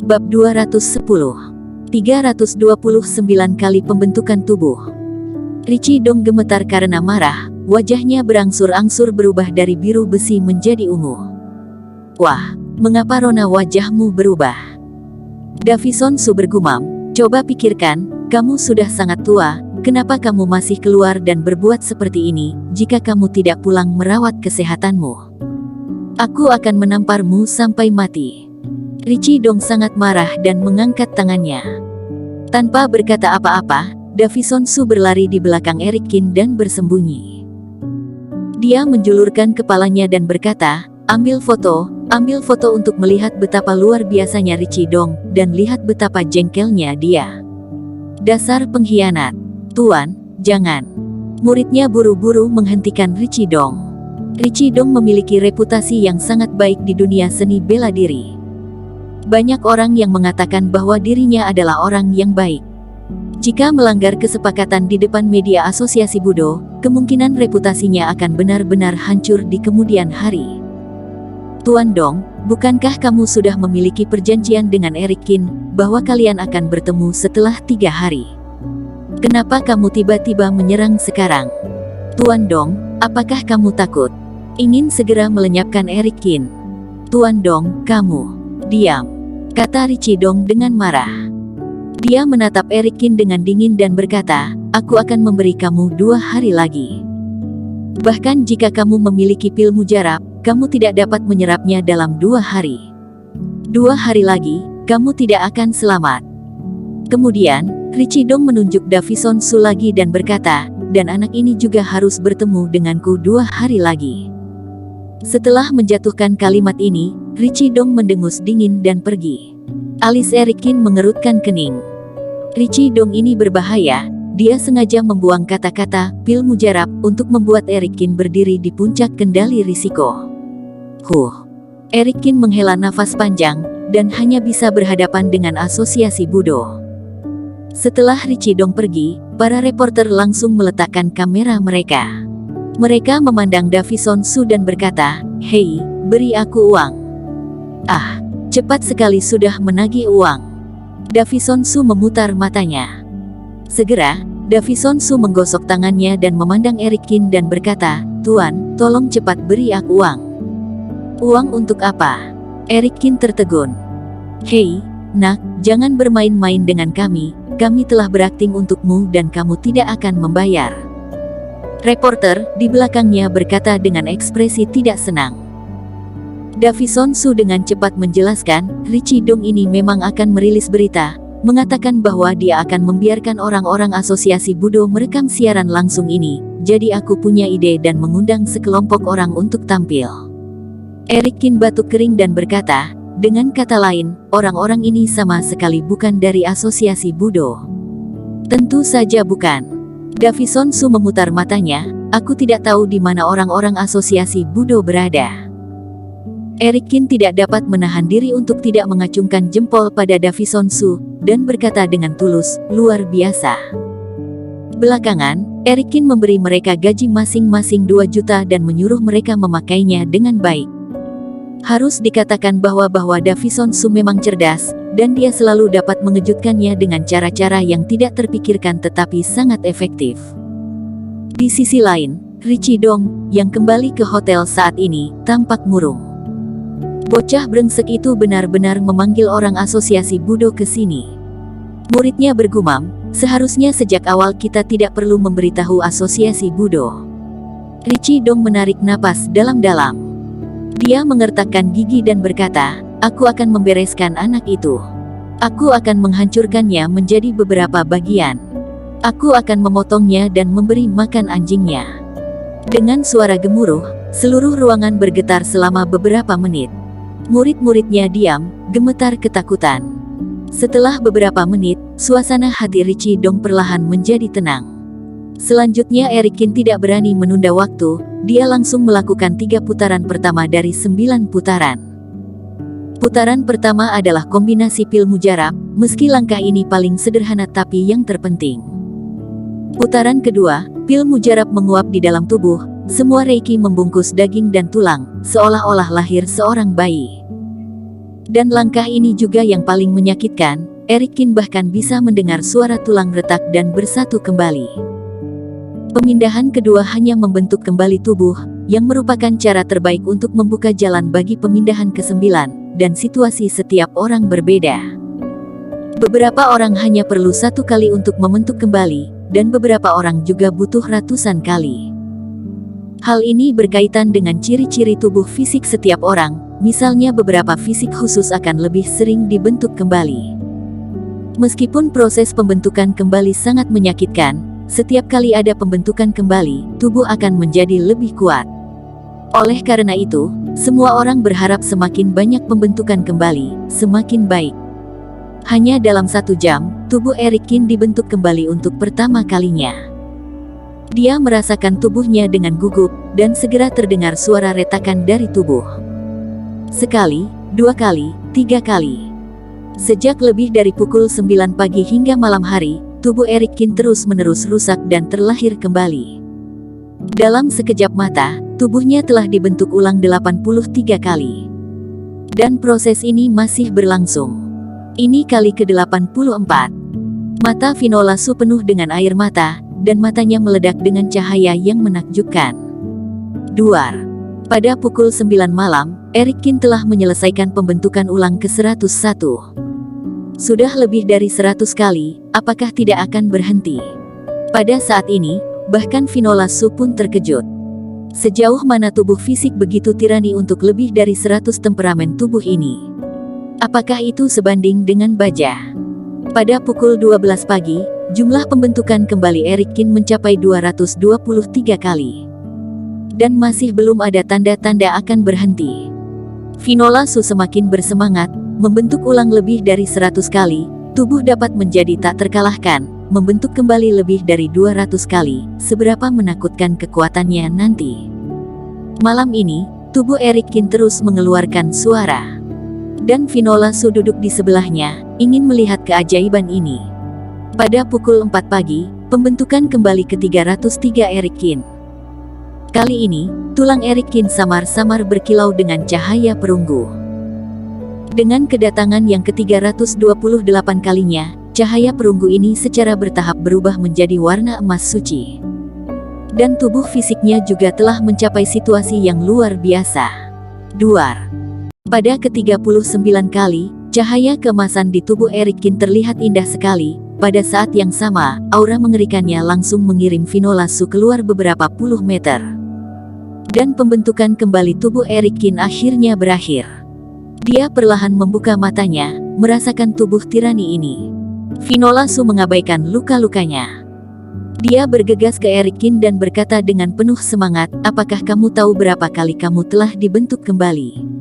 Bab 210. 329 kali pembentukan tubuh. Richie Dong gemetar karena marah, wajahnya berangsur-angsur berubah dari biru besi menjadi ungu. Wah, mengapa rona wajahmu berubah? Davison Su bergumam, coba pikirkan, kamu sudah sangat tua, kenapa kamu masih keluar dan berbuat seperti ini, jika kamu tidak pulang merawat kesehatanmu? Aku akan menamparmu sampai mati. Richie Dong sangat marah dan mengangkat tangannya. Tanpa berkata apa-apa, Davison Su berlari di belakang Eric Kin dan bersembunyi. Dia menjulurkan kepalanya dan berkata, ambil foto untuk melihat betapa luar biasanya Richie Dong, dan lihat betapa jengkelnya dia. Dasar pengkhianat. Tuan, jangan. Muridnya buru-buru menghentikan Richie Dong. Richie Dong memiliki reputasi yang sangat baik di dunia seni bela diri. Banyak orang yang mengatakan bahwa dirinya adalah orang yang baik. Jika melanggar kesepakatan di depan media asosiasi Budo, kemungkinan reputasinya akan benar-benar hancur di kemudian hari. Tuan Dong, bukankah kamu sudah memiliki perjanjian dengan Eric Kin, bahwa kalian akan bertemu setelah 3 hari? Kenapa kamu tiba-tiba menyerang sekarang? Tuan Dong, apakah kamu takut? Ingin segera melenyapkan Eric Kin? Tuan Dong, kamu diam, kata Richie Dong dengan marah. Dia menatap Eric Kin dengan dingin dan berkata, aku akan memberi kamu 2 hari lagi. Bahkan jika kamu memiliki pil mujarab, kamu tidak dapat menyerapnya dalam 2 hari. 2 hari lagi, kamu tidak akan selamat. Kemudian, Richie Dong menunjuk Davison Su lagi dan berkata, dan anak ini juga harus bertemu denganku 2 hari lagi. Setelah menjatuhkan kalimat ini, Richie Dong mendengus dingin dan pergi. Alis Eric Kin mengerutkan kening. Richie Dong ini berbahaya, dia sengaja membuang kata-kata pil mujarab untuk membuat Eric Kin berdiri di puncak kendali risiko. Eric Kin menghela nafas panjang, dan hanya bisa berhadapan dengan asosiasi Budo. Setelah Richie Dong pergi, para reporter langsung meletakkan kamera mereka. Mereka memandang Davison Su dan berkata, hei, beri aku uang. Ah, cepat sekali sudah menagih uang. Davison Su memutar matanya. Segera, Davison Su menggosok tangannya dan memandang Eric Kin dan berkata, Tuan, tolong cepat beri aku uang. Uang untuk apa? Eric Kin tertegun. Hei, nak, jangan bermain-main dengan kami telah berakting untukmu dan kamu tidak akan membayar. Reporter di belakangnya berkata dengan ekspresi tidak senang. Davison Su dengan cepat menjelaskan, Richie Dong ini memang akan merilis berita, mengatakan bahwa dia akan membiarkan orang-orang asosiasi Budo merekam siaran langsung ini, jadi aku punya ide dan mengundang sekelompok orang untuk tampil. Eric Kin batuk kering dan berkata, dengan kata lain, orang-orang ini sama sekali bukan dari asosiasi Budo. Tentu saja bukan. Davison Su memutar matanya, aku tidak tahu di mana orang-orang asosiasi Budo berada. Eric Kin tidak dapat menahan diri untuk tidak mengacungkan jempol pada Davison Su, dan berkata dengan tulus, luar biasa. Belakangan, Eric Kin memberi mereka gaji masing-masing 2 juta dan menyuruh mereka memakainya dengan baik. Harus dikatakan bahwa Davison Su memang cerdas, dan dia selalu dapat mengejutkannya dengan cara-cara yang tidak terpikirkan tetapi sangat efektif. Di sisi lain, Richie Dong, yang kembali ke hotel saat ini, tampak murung. Bocah brengsek itu benar-benar memanggil orang asosiasi Budo ke sini. Muridnya bergumam, seharusnya sejak awal kita tidak perlu memberitahu asosiasi Budo. Richie Dong menarik napas dalam-dalam. Dia mengertakkan gigi dan berkata, aku akan membereskan anak itu. Aku akan menghancurkannya menjadi beberapa bagian. Aku akan memotongnya dan memberi makan anjingnya. Dengan suara gemuruh, seluruh ruangan bergetar selama beberapa menit. Murid-muridnya diam, gemetar ketakutan. Setelah beberapa menit, suasana hati Richie Dong perlahan menjadi tenang. Selanjutnya Eric Kin tidak berani menunda waktu, dia langsung melakukan 3 putaran pertama dari 9 putaran. Putaran pertama adalah kombinasi pil mujarab, meski langkah ini paling sederhana tapi yang terpenting. Putaran kedua, pil mujarab menguap di dalam tubuh, semua reiki membungkus daging dan tulang, seolah-olah lahir seorang bayi. Dan langkah ini juga yang paling menyakitkan, Eric Kin bahkan bisa mendengar suara tulang retak dan bersatu kembali. Pemindahan kedua hanya membentuk kembali tubuh, yang merupakan cara terbaik untuk membuka jalan bagi pemindahan ke-9, dan situasi setiap orang berbeda. Beberapa orang hanya perlu 1 kali untuk membentuk kembali, dan beberapa orang juga butuh ratusan kali. Hal ini berkaitan dengan ciri-ciri tubuh fisik setiap orang, misalnya beberapa fisik khusus akan lebih sering dibentuk kembali. Meskipun proses pembentukan kembali sangat menyakitkan, setiap kali ada pembentukan kembali, tubuh akan menjadi lebih kuat. Oleh karena itu, semua orang berharap semakin banyak pembentukan kembali, semakin baik. Hanya dalam 1 jam, tubuh Eric Kin dibentuk kembali untuk pertama kalinya. Dia merasakan tubuhnya dengan gugup, dan segera terdengar suara retakan dari tubuh. Sekali, 2 kali, 3 kali. Sejak lebih dari pukul 9 pagi hingga malam hari, tubuh Eric Kin terus-menerus rusak dan terlahir kembali. Dalam sekejap mata, tubuhnya telah dibentuk ulang 83 kali. Dan proses ini masih berlangsung. Ini kali ke-84. Mata Finola Su penuh dengan air mata, dan matanya meledak dengan cahaya yang menakjubkan. Duar. Pada pukul 9 malam, Eric Kin telah menyelesaikan pembentukan ulang ke-101. Sudah lebih dari 100 kali, apakah tidak akan berhenti? Pada saat ini, bahkan Finola Su pun terkejut. Sejauh mana tubuh fisik begitu tirani untuk lebih dari 100 temperamen tubuh ini? Apakah itu sebanding dengan baja? Pada pukul 12 pagi, jumlah pembentukan kembali Eric Kin mencapai 223 kali. Dan masih belum ada tanda-tanda akan berhenti. Finola Su semakin bersemangat, membentuk ulang lebih dari 100 kali, tubuh dapat menjadi tak terkalahkan, membentuk kembali lebih dari 200 kali, seberapa menakutkan kekuatannya nanti. Malam ini, tubuh Eric Kin terus mengeluarkan suara. Dan Finola Su duduk di sebelahnya, ingin melihat keajaiban ini. Pada pukul 4 pagi, pembentukan kembali ke-303 Eric Kin. Kali ini, tulang Eric Kin samar-samar berkilau dengan cahaya perunggu. Dengan kedatangan yang ke-328 kalinya, cahaya perunggu ini secara bertahap berubah menjadi warna emas suci. Dan tubuh fisiknya juga telah mencapai situasi yang luar biasa. Duar. Pada ke-39 kali, cahaya keemasan di tubuh Eric Kin terlihat indah sekali. Pada saat yang sama, aura mengerikannya langsung mengirim Finola Su keluar beberapa puluh meter. Dan pembentukan kembali tubuh Eric Kin akhirnya berakhir. Dia perlahan membuka matanya, merasakan tubuh tirani ini. Finola Su mengabaikan luka-lukanya. Dia bergegas ke Eric Kin dan berkata dengan penuh semangat, "Apakah kamu tahu berapa kali kamu telah dibentuk kembali?"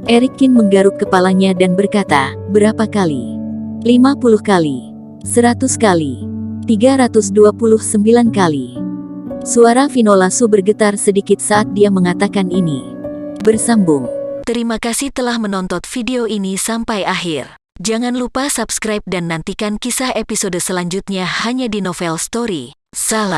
Eric Kin menggaruk kepalanya dan berkata, "Berapa kali?" 50 kali. 100 kali. 329 kali. Suara Finola Su bergetar sedikit saat dia mengatakan ini. Bersambung. Terima kasih telah menonton video ini sampai akhir. Jangan lupa subscribe dan nantikan kisah episode selanjutnya hanya di Novel Story. Salam.